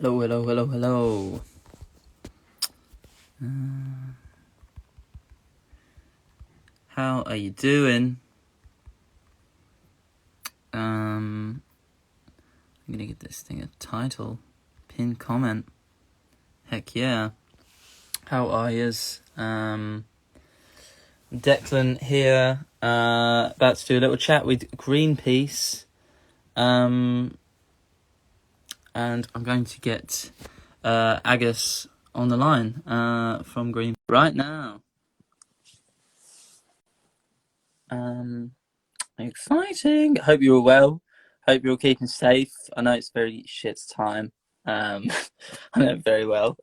Hello, hello, hello, hello. How are you doing? I'm gonna get this thing a title, pin comment. Heck yeah. How are yous? Declan here. About to do a little chat with Greenpeace. And I'm going to get Agus on the line from Greenpeace right now. Exciting. Hope you're well. Hope you're keeping safe. I know it's very shit time. I know it very well.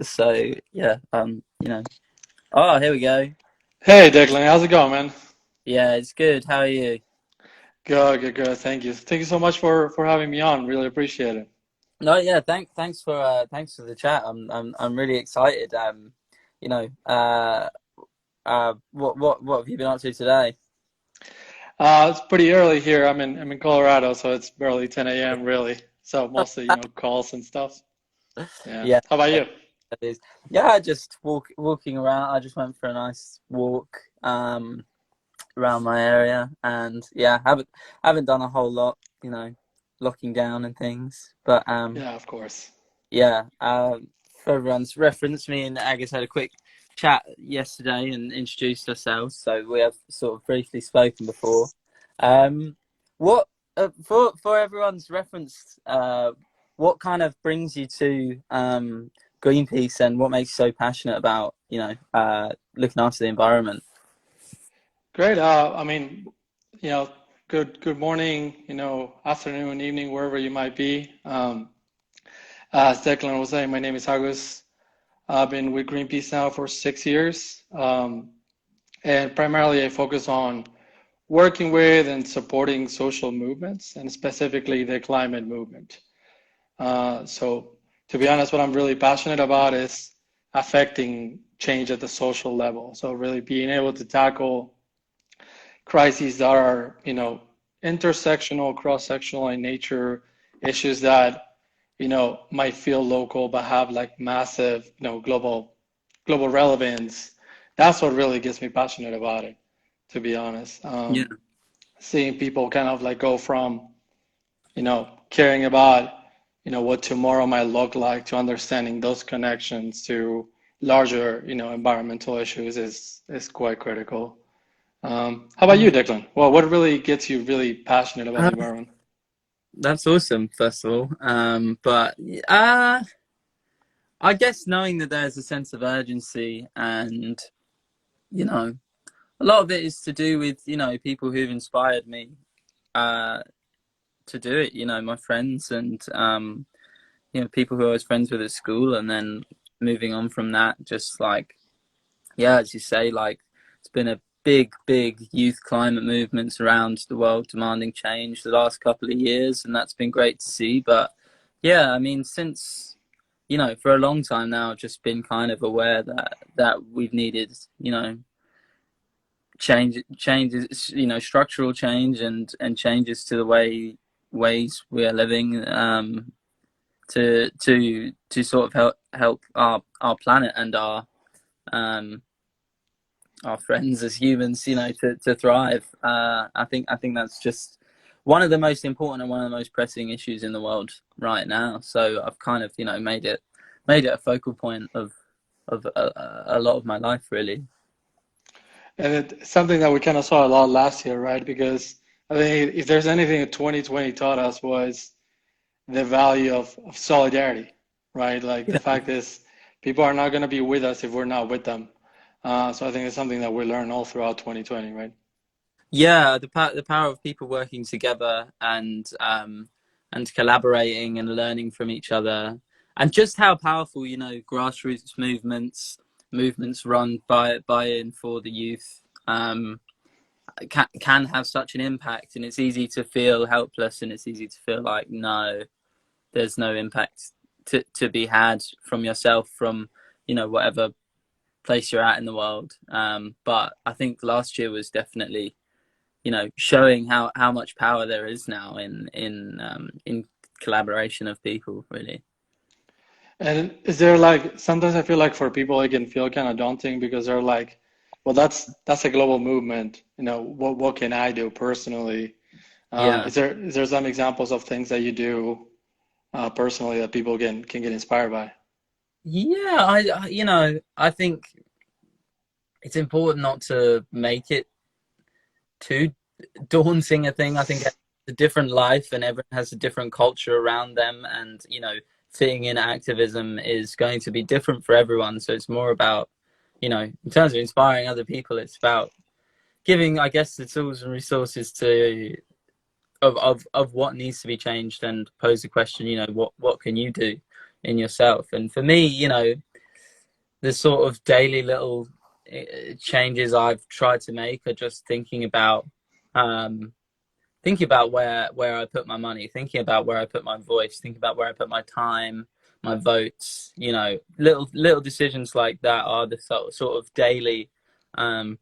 So yeah. Oh, here we go. Hey Declan, how's it going, man? Yeah, it's good. How are you? Good, good, good. Thank you. Thank you so much for having me on. Really appreciate it. No, yeah. Thanks for the chat. I'm really excited. You know. What have you been up to today? It's pretty early here. I'm in Colorado, so it's barely 10 a.m. really. So mostly, calls and stuff. Yeah. Yeah. How about you? That is. Yeah, just walking around. I just went for a nice walk. Around my area, and yeah, haven't done a whole lot, locking down and things. But Yeah, of course. yeah, for everyone's reference, me and Agus had a quick chat yesterday and introduced ourselves, so we have sort of briefly spoken before. Um, what for everyone's reference, what kind of brings you to Greenpeace, and what makes you so passionate about looking after the environment? Great. You know, good morning, afternoon, evening, wherever you might be. As Declan was saying, my name is Agus. I've been with Greenpeace now for 6 years. And primarily I focus on working with and supporting social movements, and specifically the climate movement. So, to be honest, what I'm really passionate about is affecting change at the social level. So, really being able to tackle crises that are, intersectional, cross-sectional in nature, issues that, might feel local but have like massive, global relevance. That's what really gets me passionate about it, to be honest. Yeah. Seeing people kind of like go from, caring about, what tomorrow might look like, to understanding those connections to larger, environmental issues is quite critical. How about you, Declan? Well, what really gets you really passionate about the environment? That's awesome, first of all. But I guess knowing that there's a sense of urgency, and you know, a lot of it is to do with people who've inspired me uh, to do it. My friends, and people who I was friends with at school, and then moving on from that, just like, yeah, as you say, like, it's been a big youth climate movements around the world demanding change the last couple of years, and that's been great to see. But yeah, I mean, since for a long time now, I've just been kind of aware that we've needed, changes, structural change, and changes to the ways we are living, to sort of help our planet and um our friends as humans, to thrive. I think that's just one of the most important and one of the most pressing issues in the world right now. So I've kind of made it a focal point of a lot of my life, really. And it's something that we kind of saw a lot last year, right? Because I think if there's anything that 2020 taught us was the value of solidarity, right? Like the Yeah, fact is, people are not going to be with us if we're not with them. So I think it's something that we learned all throughout 2020, right? yeah, the power of people working together, and collaborating and learning from each other, and just how powerful grassroots movements run by and for the youth, can have such an impact. And it's easy to feel helpless, and it's easy to feel like, no, there's no impact to be had from yourself, from whatever place you're at in the world. But I think last year was definitely showing how much power there is now in collaboration of people, really. And is there like sometimes I feel like for people it can feel kind of daunting because they're like, well, that's a global movement. What can I do personally? Yeah. Is there some examples of things that you do personally that people can get inspired by? Yeah, I think it's important not to make it too daunting a thing. I think it's a different life and everyone has a different culture around them, and fitting in activism is going to be different for everyone. So it's more about, in terms of inspiring other people, it's about giving, I guess, the tools and resources to of what needs to be changed, and pose the question, what can you do in yourself? And for me, the sort of daily little changes I've tried to make are just um, thinking about where I put my money, thinking about where I put my voice, thinking about where I put my time, my votes. Little decisions like that are the sort of daily um,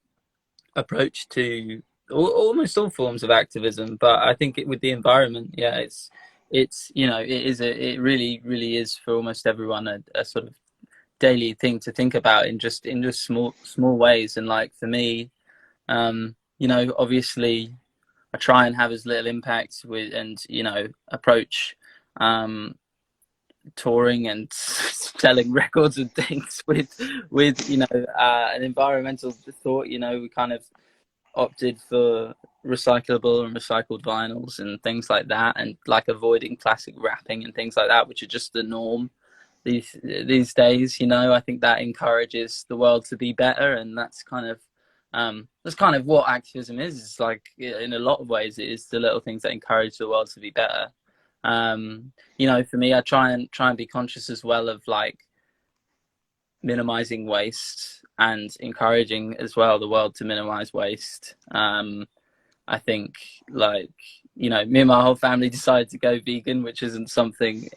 approach to almost all forms of activism. But I think with the environment, yeah, it really is for almost everyone a sort of daily thing to think about in just small ways. And like for me, obviously I try and have as little impact with, and approach um touring and selling records and things with an environmental thought. We kind of opted for recyclable and recycled vinyls and things like that, and like avoiding plastic wrapping and things like that, which are just the norm these days. I think that encourages the world to be better, and that's kind of what activism is. It's like, in a lot of ways, it is the little things that encourage the world to be better. For me, I try and be conscious as well of like minimizing waste and encouraging as well the world to minimize waste. I think, like, me and my whole family decided to go vegan, which isn't something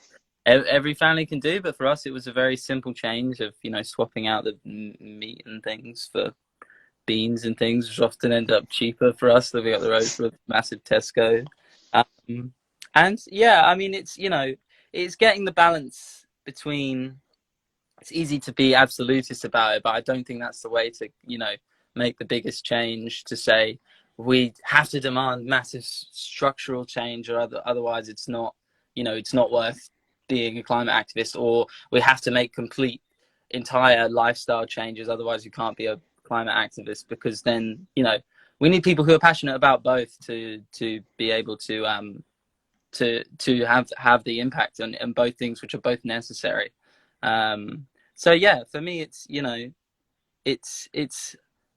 every family can do, but for us it was a very simple change of swapping out the meat and things for beans and things, which often end up cheaper for us living up the road for a massive Tesco. um, and yeah, I mean, it's getting the balance between, it's easy to be absolutist about it, but I don't think that's the way to, make the biggest change, to say we have to demand massive structural change, or otherwise it's not worth being a climate activist, or we have to make complete entire lifestyle changes, otherwise you can't be a climate activist. Because then, we need people who are passionate about both to be able to have the impact on both things, which are both necessary. So yeah, for me, it's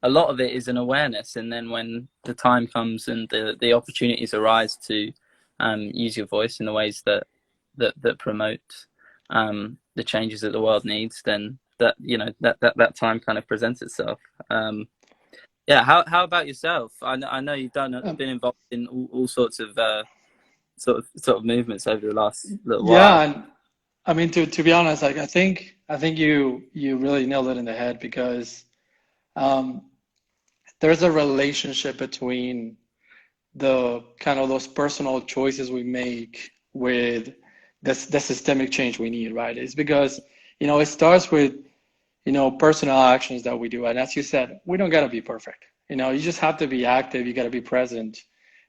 a lot of it is an awareness, and then when the time comes and the opportunities arise to use your voice in the ways that promote the changes that the world needs, then that time kind of presents itself. Yeah. How about yourself? I know you've Um, been involved in all sorts of sort of movements over the last little yeah, while. and I mean to be honest, like I think you really nailed it in the head because um, there's a relationship between the kind of those personal choices we make with the systemic change we need, right? It's because, it starts with, personal actions that we do. And as you said, we don't gotta be perfect. You just have to be active, you gotta be present.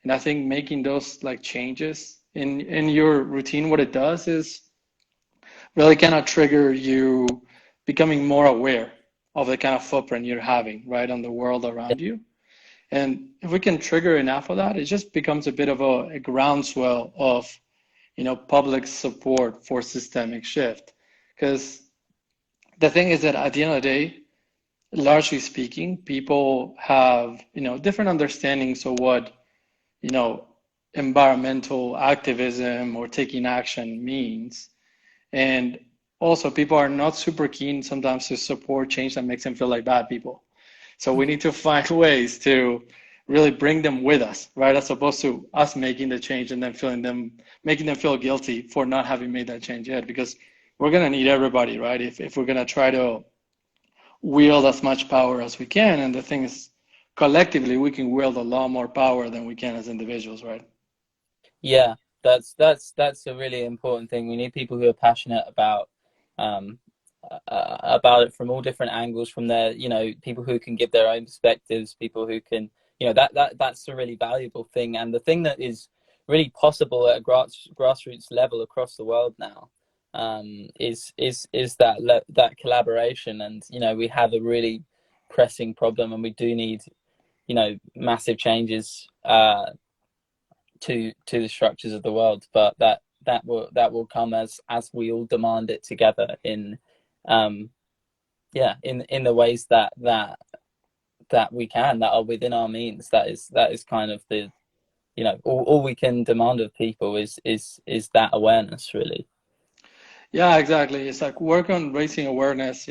And I think making those like changes in your routine, what it does is really kind of trigger you becoming more aware of the kind of footprint you're having, right, on the world around you. And if we can trigger enough of that, it just becomes a bit of a groundswell of, public support for systemic shift. Because the thing is that at the end of the day, largely speaking, people have, different understandings of what, you know, environmental activism or taking action means. And also, people are not super keen sometimes to support change that makes them feel like bad people. So we need to find ways to really bring them with us, right? As opposed to us making the change and then making them feel guilty for not having made that change yet. Because we're gonna need everybody, right? If we're gonna try to wield as much power as we can, and the thing is, collectively, we can wield a lot more power than we can as individuals, right? Yeah, that's a really important thing. We need people who are passionate about um, about it from all different angles, from their, you know, people who can give their own perspectives, people who can, you know, that's a really valuable thing. And the thing that is really possible at a grassroots level across the world now, is that collaboration. And, you know, we have a really pressing problem, and we do need, you know, massive changes to the structures of the world. But that will come as we all demand it together in, um yeah, in the ways that we can, that are within our means. That is kind of the, you know, all we can demand of people is that awareness, really. Yeah, exactly. It's like work on raising awareness,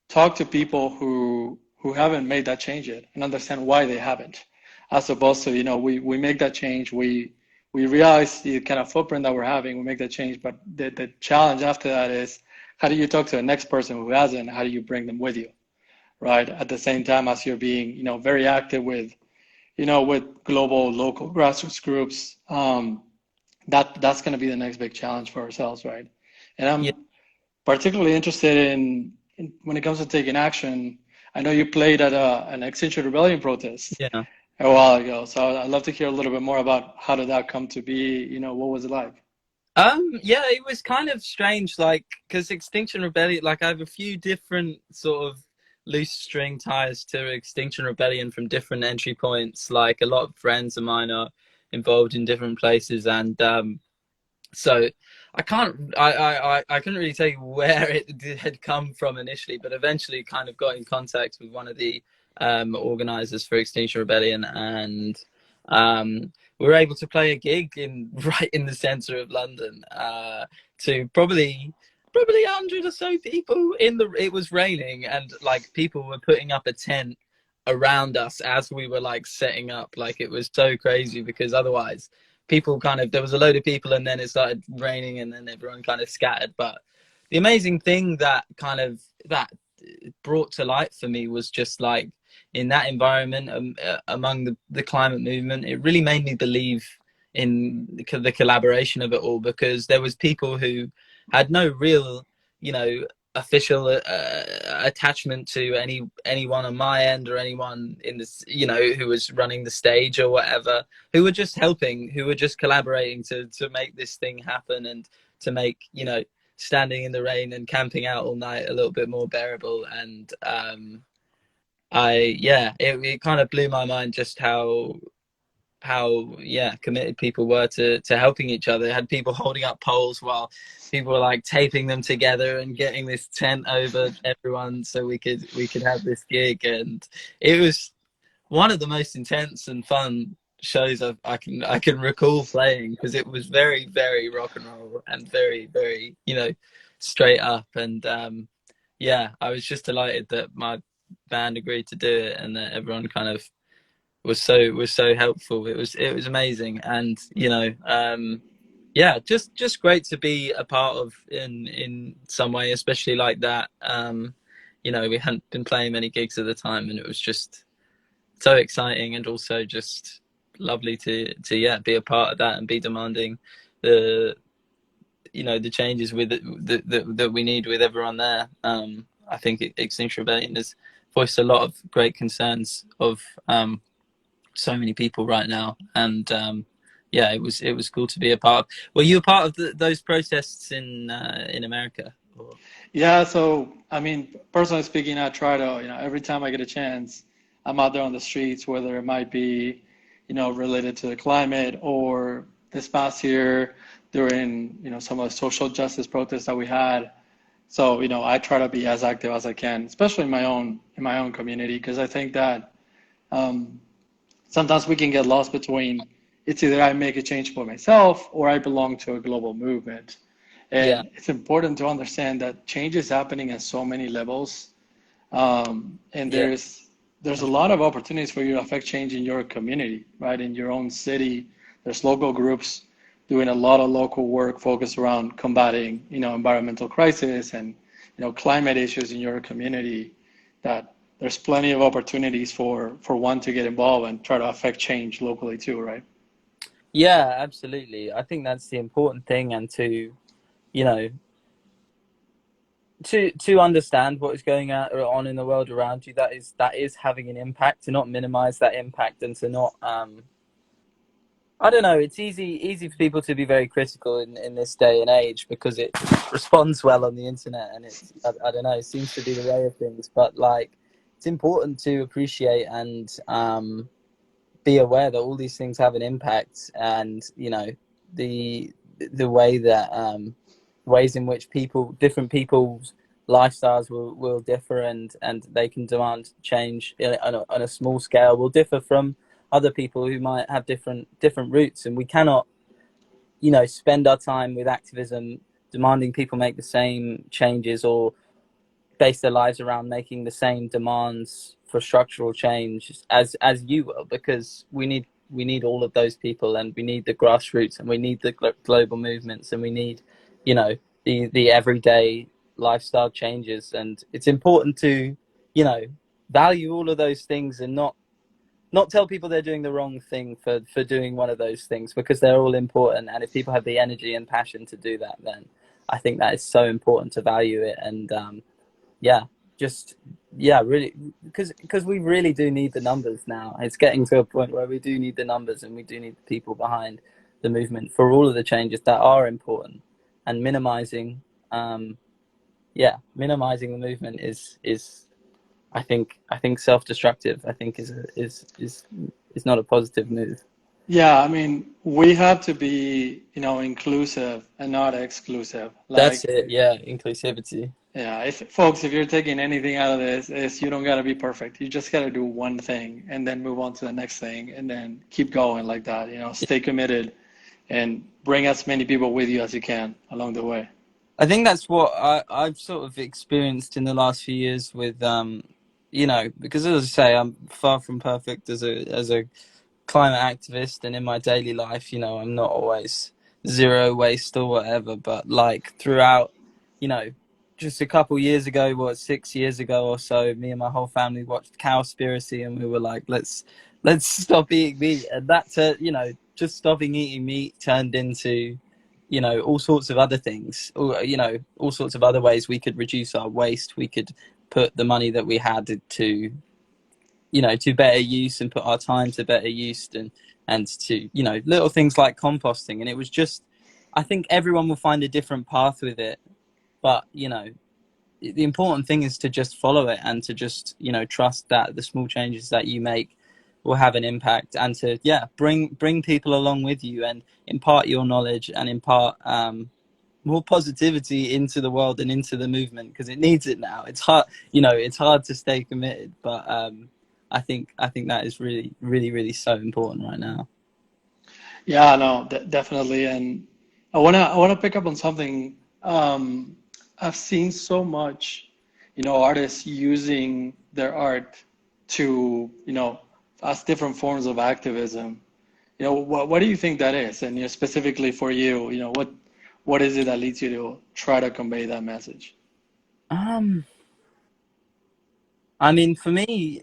talk to people who haven't made that change yet and understand why they haven't. As opposed to, we make that change, we realize the kind of footprint that we're having, we make that change, but the challenge after that is how do you talk to the next person who hasn't? How do you bring them with you, right? At the same time as you're being, very active with global, local grassroots groups. That's going to be the next big challenge for ourselves, right? And Yeah, I'm particularly interested in when it comes to taking action. I know you played at an Extinction Rebellion protest yeah. a while ago, so I'd love to hear a little bit more about how did that come to be? What was it like? Yeah, it was kind of strange, like, because Extinction Rebellion, like, I have a few different sort of loose string ties to Extinction Rebellion from different entry points. Like, a lot of friends of mine are involved in different places, and so I couldn't really tell you where it had come from initially, but eventually kind of got in contact with one of the organizers for Extinction Rebellion, and we were able to play a gig right in the center of London, to probably 100 or so people. It was raining, and like people were putting up a tent around us as we were like setting up. Like, it was so crazy, because otherwise people kind of, there was a load of people, and then it started raining, and then everyone kind of scattered. But the amazing thing that brought to light for me was just like, in that environment, among the climate movement, it really made me believe in the collaboration of it all, because there was people who had no real, you know, official attachment to anyone on my end, or anyone in this, you know, who was running the stage or whatever, who were just helping, who were just collaborating to make this thing happen, and to make, you know, standing in the rain and camping out all night a little bit more bearable. And it kind of blew my mind just how committed people were to helping each other. They had people holding up poles while people were like taping them together and getting this tent over everyone so we could have this gig. And it was one of the most intense and fun shows I can recall playing, because it was very, very rock and roll, and very, very, you know, straight up. And I was just delighted that my band agreed to do it, and that everyone kind of was so helpful. It was amazing. And, you know, just great to be a part of, in some way, especially like that. You know, we hadn't been playing many gigs at the time, and it was just so exciting, and also just lovely to be a part of that, and be demanding the, you know, the changes with that we need with everyone there. I think Extinction Rebellion has voiced a lot of great concerns of so many people right now. And it was cool to be a part of. Were you a part of those protests in America? Or... Yeah, so I mean, personally speaking, I try to, every time I get a chance, I'm out there on the streets, whether it might be, related to the climate, or this past year during, some of the social justice protests that we had. So, I try to be as active as I can, especially in my own community, because I think that um, sometimes we can get lost between it's either I make a change for myself or I belong to a global movement. Yeah, And it's important to understand that change is happening at so many levels. And yeah, there's a lot of opportunities for you to affect change in your community, right? In your own city, there's local groups doing a lot of local work focused around combating, environmental crisis and, climate issues in your community. That there's plenty of opportunities for one to get involved and try to affect change locally too, right? yeah. Absolutely. I think that's the important thing, and to, you know, to understand what is going on in the world around you, that is having an impact. To not minimize that impact, and to not I don't know. It's easy for people to be very critical in this day and age because it responds well on the internet, and I don't know. It seems to be the way of things. But like, it's important to appreciate and be aware that all these things have an impact, and you know the the way that ways in which different people's lifestyles will differ, and they can demand change on a small scale will differ from other people who might have different routes, and we cannot spend our time with activism demanding people make the same changes or base their lives around making the same demands for structural change as you will, because we need all of those people, and we need the grassroots, and we need the global movements, and we need the everyday lifestyle changes. And it's important to you know value all of those things, and not tell people they're doing the wrong thing for doing one of those things, because they're all important. And if people have the energy and passion to do that, then I think that is so important to value it. And yeah, just really, because we really do need the numbers now. It's getting to a point where we do need the numbers, and we do need the people behind the movement for all of the changes that are important. And um minimizing the movement is I think self-destructive. I think is not a positive move. Yeah, I mean, we have to be, inclusive and not exclusive. That's Like, it. Yeah, inclusivity. yeah, if you're taking anything out of this, is you don't gotta be perfect. You just gotta do one thing and then move on to the next thing and then keep going like that. Stay committed and bring as many people with you as you can along the way. I think that's what I've sort of experienced in the last few years with because as I say, I'm far from perfect as a climate activist, and in my daily life, I'm not always zero waste or whatever. But like throughout, you know, just a couple years ago, 6 years ago or so, me and my whole family watched Cowspiracy, and we were like, let's stop eating meat, and just stopping eating meat turned into all sorts of other things, or all sorts of other ways we could reduce our waste. We could put the money that we had to better use, and put our time to better use, and to little things like composting. And it was just, I think everyone will find a different path with it, but the important thing is to just follow it, and to just trust that the small changes that you make will have an impact, and to bring people along with you, and impart your knowledge, and impart more positivity into the world and into the movement, because it needs it now. It's hard, it's hard to stay committed, but I think that is really, really, really so important right now. Yeah, no, definitely. And I wanna pick up on something. I've seen so much, artists using their art to, as different forms of activism. What do you think that is? And specifically for you, what is it that leads you to try to convey that message? um I mean, for me,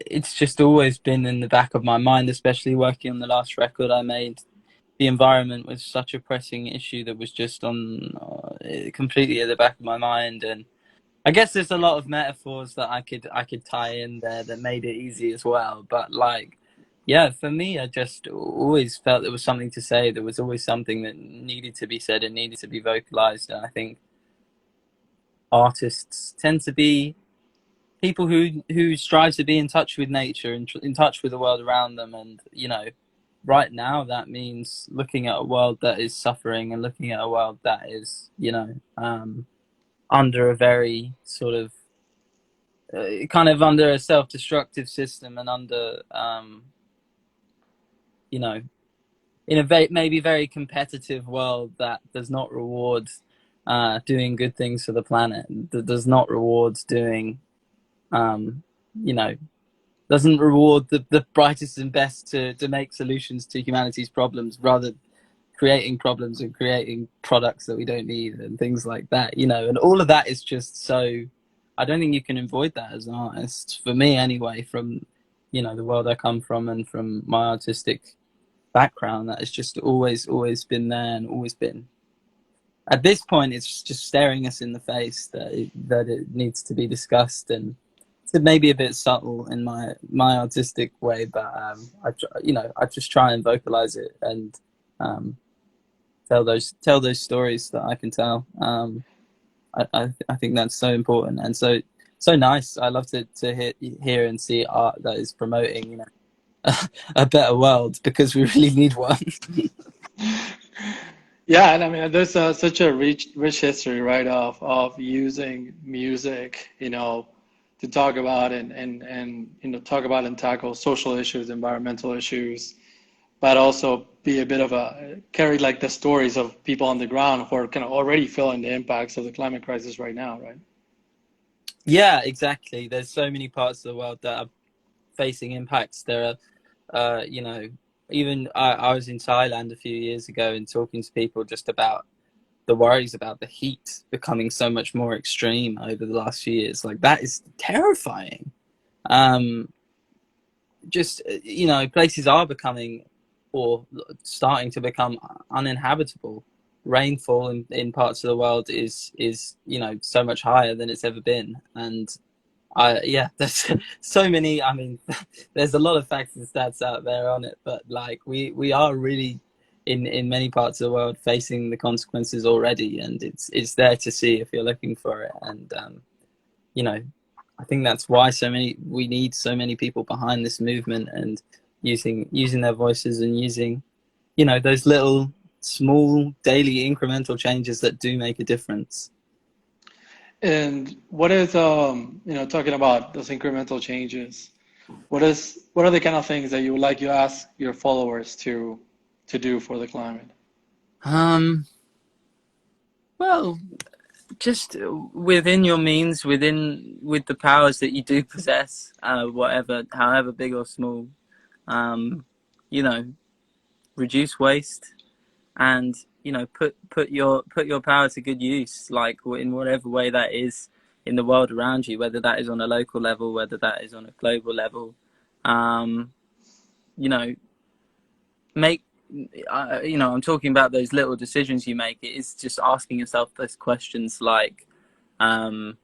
it's just always been in the back of my mind, especially working on the last record I made. The environment was such a pressing issue that was just on completely at the back of my mind. And I guess there's a lot of metaphors that I could tie in there that made it easy as well. But like, yeah, for me, I just always felt there was something to say. There was always something that needed to be said and needed to be vocalized. And I think artists tend to be people who strive to be in touch with nature and in touch with the world around them. And right now that means looking at a world that is suffering, and looking at a world that is under a very sort of kind of under a self-destructive system, and under you know in a maybe very competitive world that does not reward doing good things for the planet, that does not reward doing um you know doesn't reward the brightest and best to make solutions to humanity's problems, rather creating problems and creating products that we don't need and things like that. And all of that is just so, I don't think you can avoid that as an artist, for me anyway, from the world I come from and from my artistic background. That has just always been there, and always been. at this point, it's just staring us in the face that it needs to be discussed, and it's maybe a bit subtle in my artistic way, but I just try and vocalize it and um, tell those stories that I can tell. I think that's so important and so nice. I love to hear and see art that is promoting, a better world, because we really need one. Yeah, and I mean, there's such a rich history, right, of using music, to talk about and talk about and tackle social issues, environmental issues, but also be a bit of a carry like the stories of people on the ground who are kind of already feeling the impacts of the climate crisis right now, right? Yeah, exactly. There's so many parts of the world that are facing impacts. There are, even I was in Thailand a few years ago and talking to people just about the worries about the heat becoming so much more extreme over the last few years. Like, that is terrifying. Um, just Places are becoming, or starting to become, uninhabitable. Rainfall in parts of the world is so much higher than it's ever been, and yeah, there's so many. I mean, there's a lot of facts and stats out there on it, but like we are really in many parts of the world facing the consequences already, and it's there to see if you're looking for it. And you know, I think that's why we need so many people behind this movement, and using their voices, and using those little small daily incremental changes that do make a difference. And what is talking about those incremental changes? What are the kind of things that you ask your followers to do for the climate? Um, well, just within your means, with the powers that you do possess, whatever, however big or small, um, you know, reduce waste, and put your power to good use, like in whatever way that is in the world around you, whether that is on a local level, whether that is on a global level. Um, you know, make I'm talking about those little decisions you make. It is just asking yourself those questions, like, um,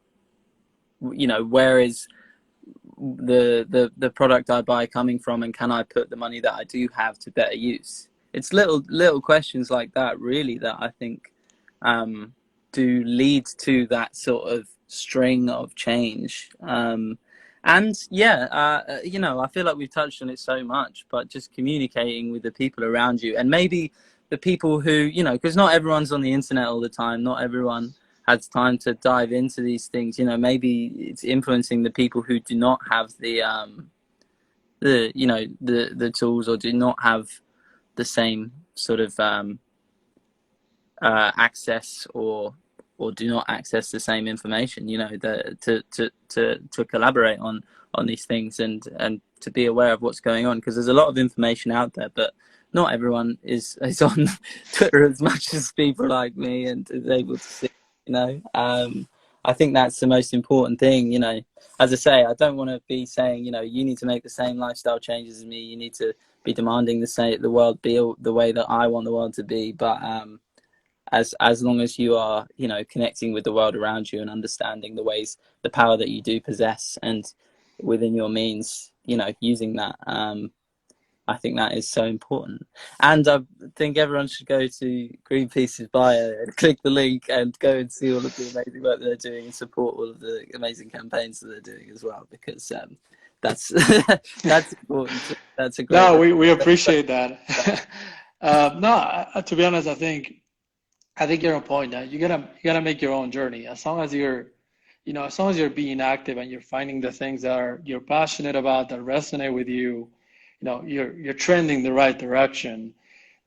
where is the product I buy coming from, and can I put the money that I do have to better use? It's little questions like that, really, that I think um, do lead to that sort of string of change. And yeah, I feel like we've touched on it so much, but just communicating with the people around you, and maybe the people who, because not everyone's on the internet all the time, not everyone has time to dive into these things. Maybe it's influencing the people who do not have the tools, or do not have the same sort of access, or do not access the same information. To collaborate on these things, and to be aware of what's going on, because there's a lot of information out there, but not everyone is on Twitter as much as people like me, and is able to see. I think that's the most important thing. As I say, I don't want to be saying, you need to make the same lifestyle changes as me. You need to be demanding the world be the way that I want the world to be. But as long as you are, connecting with the world around you, and understanding the power that you do possess, and within your means, using that, I think that is so important. And I think everyone should go to Greenpeace's bio and click the link, and go and see all of the amazing work that they're doing, and support all of the amazing campaigns that they're doing as well, because that's that's important. That's a great. No, we appreciate that. No, to be honest, I think you're on point. You gotta make your own journey. As long as you're being active and you're finding the things you're passionate about, that resonate with you, you're trending the right direction.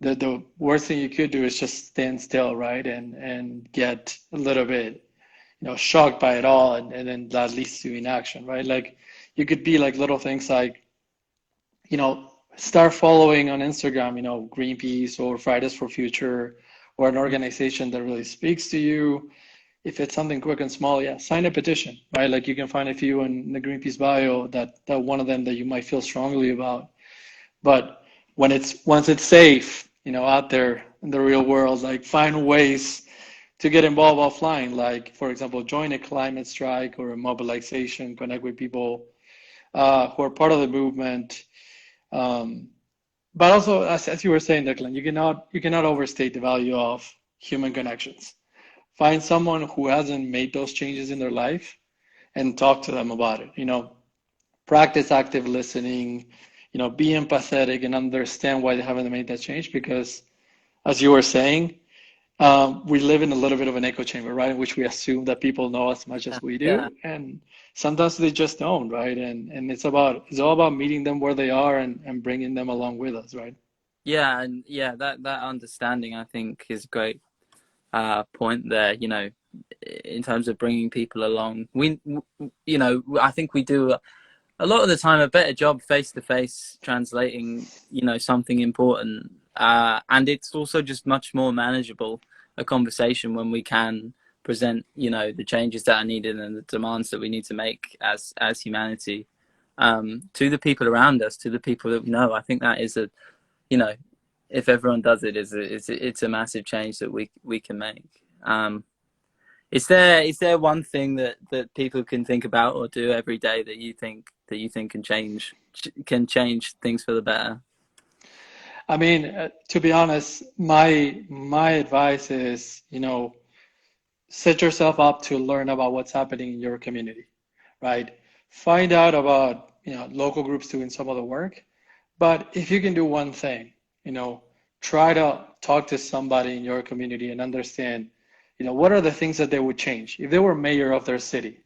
The worst thing you could do is just stand still, right? And get a little bit, shocked by it all, and then that leads to inaction, right? Like, you could be like little things like, start following on Instagram, Greenpeace or Fridays for Future, or an organization that really speaks to you. If it's something quick and small, yeah, sign a petition, right? Like, you can find a few in the Greenpeace bio, that one of them that you might feel strongly about. But once it's safe, out there in the real world, like, find ways to get involved offline, like, for example, join a climate strike or a mobilization, connect with people who are part of the movement. Um, but also, as you were saying, Declan, you cannot overstate the value of human connections. Find someone who hasn't made those changes in their life and talk to them about it. Practice active listening, be empathetic and understand why they haven't made that change. Because, as you were saying, we live in a little bit of an echo chamber, right? In which we assume that people know as much as we Yeah, do, and sometimes they just don't, right? And it's all about meeting them where they are and bringing them along with us, right? yeah, and yeah, that understanding I think is a great point there. In terms of bringing people along, I think we do a lot of the time a better job face to face translating something important, and it's also just much more manageable a conversation when we can present the changes that are needed and the demands that we need to make as humanity, to the people around us, to the people that we know. I think that is a you know if everyone does it, it's a massive change that we can make. Is there one thing that people can think about or do every day that you think can change things for the better? I mean, to be honest, my advice is, set yourself up to learn about what's happening in your community, right? Find out about, local groups doing some of the work. But if you can do one thing, you know, try to talk to somebody in your community and understand, what are the things that they would change if they were mayor of their city?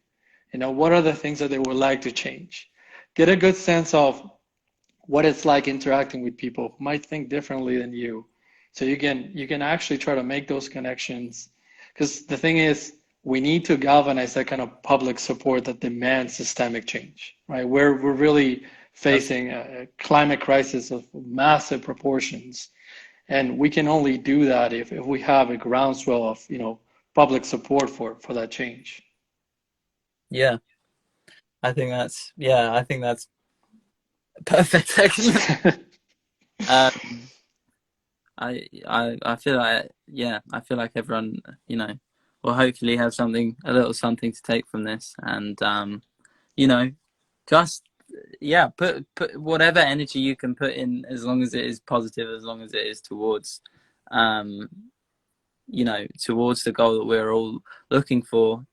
What are the things that they would like to change? Get a good sense of what it's like interacting with people who might think differently than you. So you can actually try to make those connections. Because the thing is, we need to galvanize that kind of public support that demands systemic change, right? We're really facing a climate crisis of massive proportions. And we can only do that if we have a groundswell of, public support for that change. Yeah, I think that's perfect. Excellent. um I feel like, I feel like everyone will hopefully have a little something to take from this, and you know just put whatever energy you can put in, as long as it is positive, as long as it is towards um towards the goal that we're all looking for.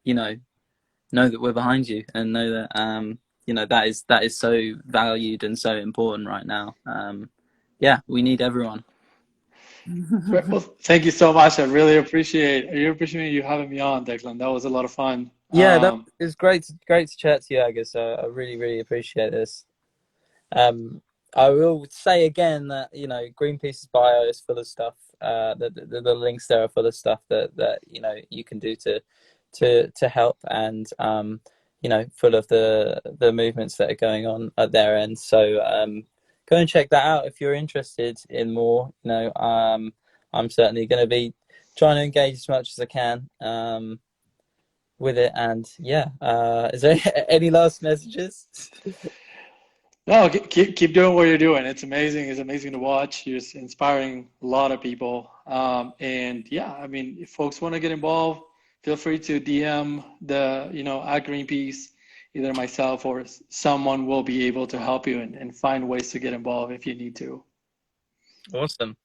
Know that we're behind you, and know that that is so valued and so important right now. Yeah, we need everyone. Great. Well, thank you so much. I really appreciate you having me on, Declan. That was a lot of fun. Yeah, that is great to chat to you, Agus. I really, really appreciate this. Um, I will say again that Greenpeace's bio is full of stuff. The links there are full of stuff that you can do to help, and full of the movements that are going on at their end. So go and check that out if you're interested in more. I'm certainly going to be trying to engage as much as I can with it. And yeah, is there any last messages? No, keep doing what you're doing. It's amazing. It's amazing to watch. You're just inspiring a lot of people. And yeah, I mean, if folks want to get involved, feel free to DM at Greenpeace. Either myself or someone will be able to help you and find ways to get involved if you need to. Awesome.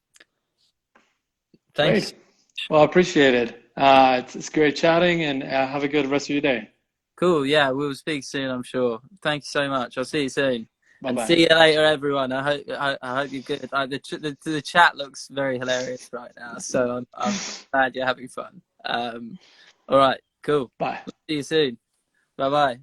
Thanks. Great. Well, I appreciate it. It's great chatting, and have a good rest of your day. Cool. Yeah, we'll speak soon, I'm sure. Thank you so much. I'll see you soon. Bye And bye. see you later, everyone. I hope you're good. The chat looks very hilarious right now, so I'm glad you're having fun. All right, cool. Bye. See you soon. Bye bye.